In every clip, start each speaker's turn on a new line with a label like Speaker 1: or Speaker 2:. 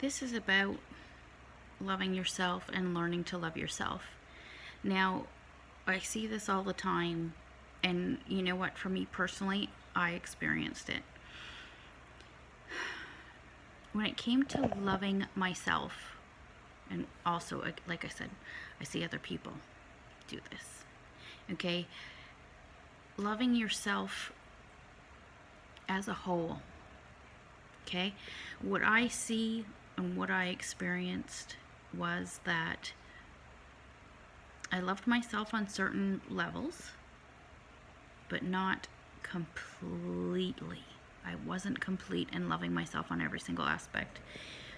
Speaker 1: This is about loving yourself and learning to love yourself. Now, I see this all the time, and you know what? For me personally, I experienced it. When it came to loving myself, and also, like I said, I see other people do this. Okay? Loving yourself as a whole. Okay? What I see and what I experienced was that I loved myself on certain levels, but not completely. I wasn't complete in loving myself on every single aspect.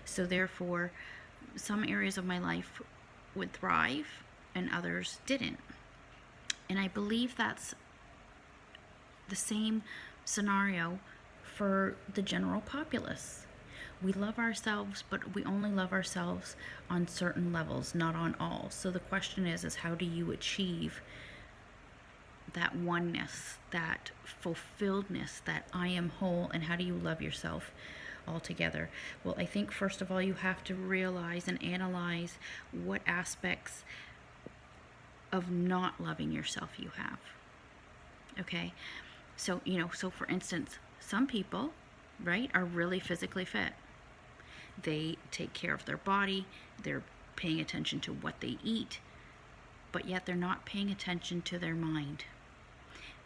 Speaker 1: So therefore, some areas of my life would thrive and others didn't. And I believe that's the same scenario for the general populace. We love ourselves, but we only love ourselves on certain levels, not on all. So the question is how do you achieve that oneness, that fulfilledness, that I am whole, and how do you love yourself altogether? Well, I think first of all you have to realize and analyze what aspects of not loving yourself you have. Okay? So, so for instance, some people, right, are really physically fit. They take care of their body, they're paying attention to what they eat, but yet they're not paying attention to their mind.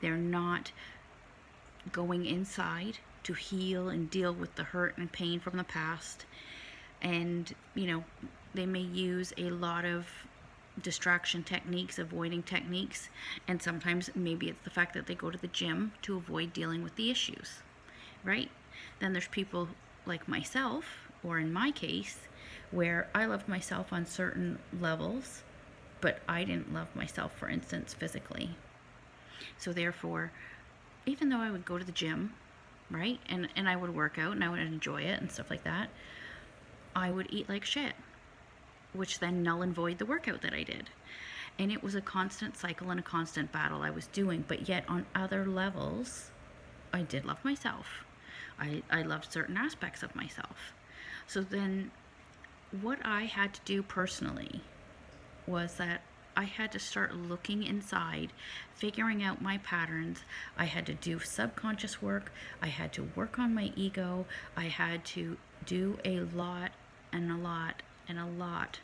Speaker 1: They're not going inside to heal and deal with the hurt and pain from the past. And, they may use a lot of distraction techniques, avoiding techniques, and sometimes maybe it's the fact that they go to the gym to avoid dealing with the issues, right? Then there's people like myself, or in my case, where I loved myself on certain levels, but I didn't love myself, for instance, physically. So therefore, even though I would go to the gym, right, and I would work out and I would enjoy it and stuff like that, I would eat like shit, which then null and void the workout that I did. And it was a constant cycle and a constant battle I was doing. But yet on other levels, I did love myself. I loved certain aspects of myself. So then what I had to do personally was that I had to start looking inside, figuring out my patterns. I had to do subconscious work. I had to work on my ego. I had to do a lot and a lot and a lot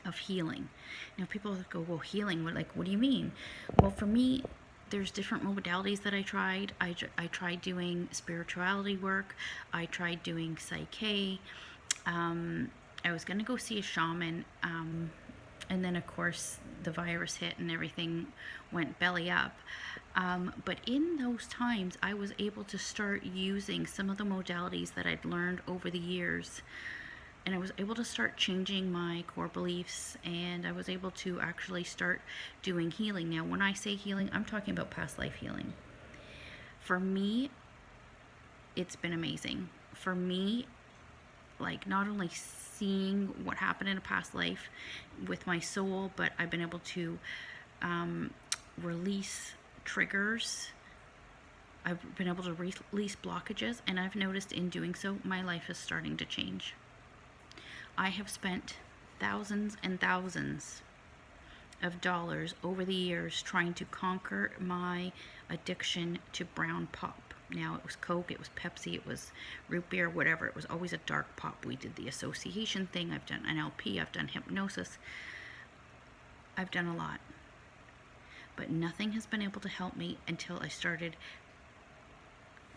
Speaker 1: of healing. Now people go, well, healing, what do you mean? Well, for me, there's different modalities that I tried. I tried doing spirituality work. I tried doing Psyche. I was going to go see a shaman. And then, of course, the virus hit and everything went belly up. But in those times, I was able to start using some of the modalities that I'd learned over the years. And I was able to start changing my core beliefs, and I was able to actually start doing healing. Now, when I say healing, I'm talking about past life healing. For me, it's been amazing. For me, like, not only seeing what happened in a past life with my soul, but I've been able to release triggers. I've been able to release blockages, and I've noticed in doing so, my life is starting to change. I have spent thousands and thousands of dollars over the years trying to conquer my addiction to brown pop. Now, it was Coke, it was Pepsi, it was root beer, whatever. It was always a dark pop. We did the association thing. I've done NLP, I've done hypnosis. I've done a lot. But nothing has been able to help me until I started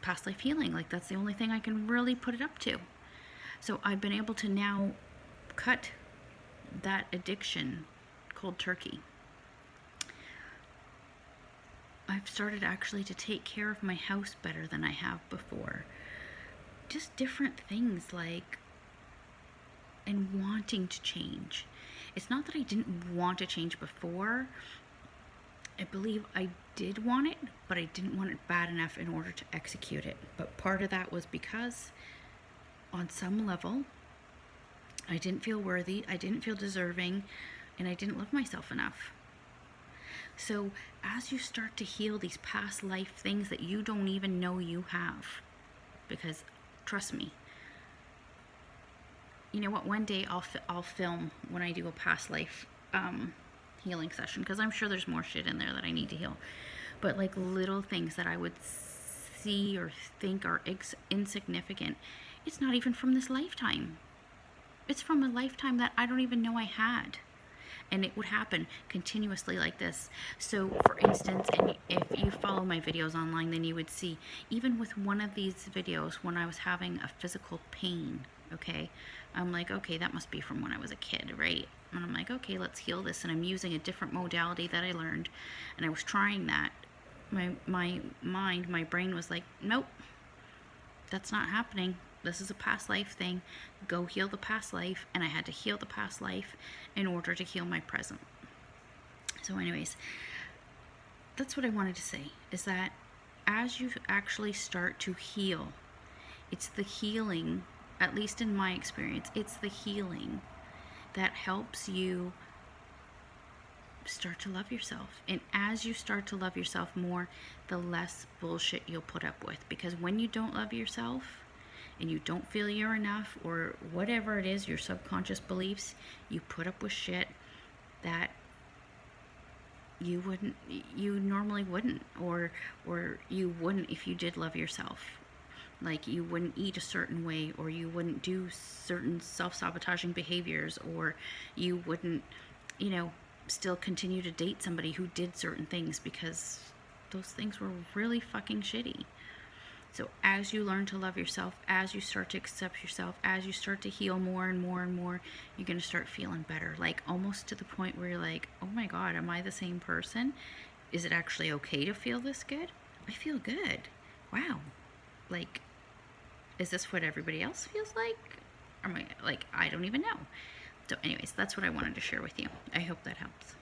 Speaker 1: past life healing. Like, that's the only thing I can really put it up to. So I've been able to now cut that addiction cold turkey. I've started actually to take care of my house better than I have before. Just different things, like, and wanting to change. It's not that I didn't want to change before. I believe I did want it, but I didn't want it bad enough in order to execute it. But part of that was because on some level, I didn't feel worthy, I didn't feel deserving, and I didn't love myself enough. So as you start to heal these past life things that you don't even know you have, because trust me, you know what, one day I'll film when I do a past life healing session, because I'm sure there's more shit in there that I need to heal. But like little things that I would see or think are insignificant, it's not even from this lifetime. It's from a lifetime that I don't even know I had. And it would happen continuously like this. So for instance, and if you follow my videos online, then you would see, even with one of these videos, when I was having a physical pain, okay, I'm like, okay, that must be from when I was a kid, right? And I'm like, okay, let's heal this. And I'm using a different modality that I learned, and I was trying that. My mind, my brain was like, nope, that's not happening. This is a past life thing. Go heal the past life. And I had to heal the past life in order to heal my present. So anyways, that's what I wanted to say, is that as you actually start to heal, it's the healing, at least in my experience, it's the healing that helps you start to love yourself. And as you start to love yourself more, the less bullshit you'll put up with. Because when you don't love yourself and you don't feel you're enough, or whatever it is, your subconscious beliefs, you put up with shit that you normally wouldn't, or you wouldn't if you did love yourself. Like, you wouldn't eat a certain way, or you wouldn't do certain self-sabotaging behaviors, or you wouldn't, still continue to date somebody who did certain things, because those things were really fucking shitty. So as you learn to love yourself, as you start to accept yourself, as you start to heal more and more and more, you're going to start feeling better. Like, almost to the point where you're like, oh my God, am I the same person? Is it actually okay to feel this good? I feel good. Wow. Like, is this what everybody else feels like? Or am I, like, I don't even know. So anyways, that's what I wanted to share with you. I hope that helps.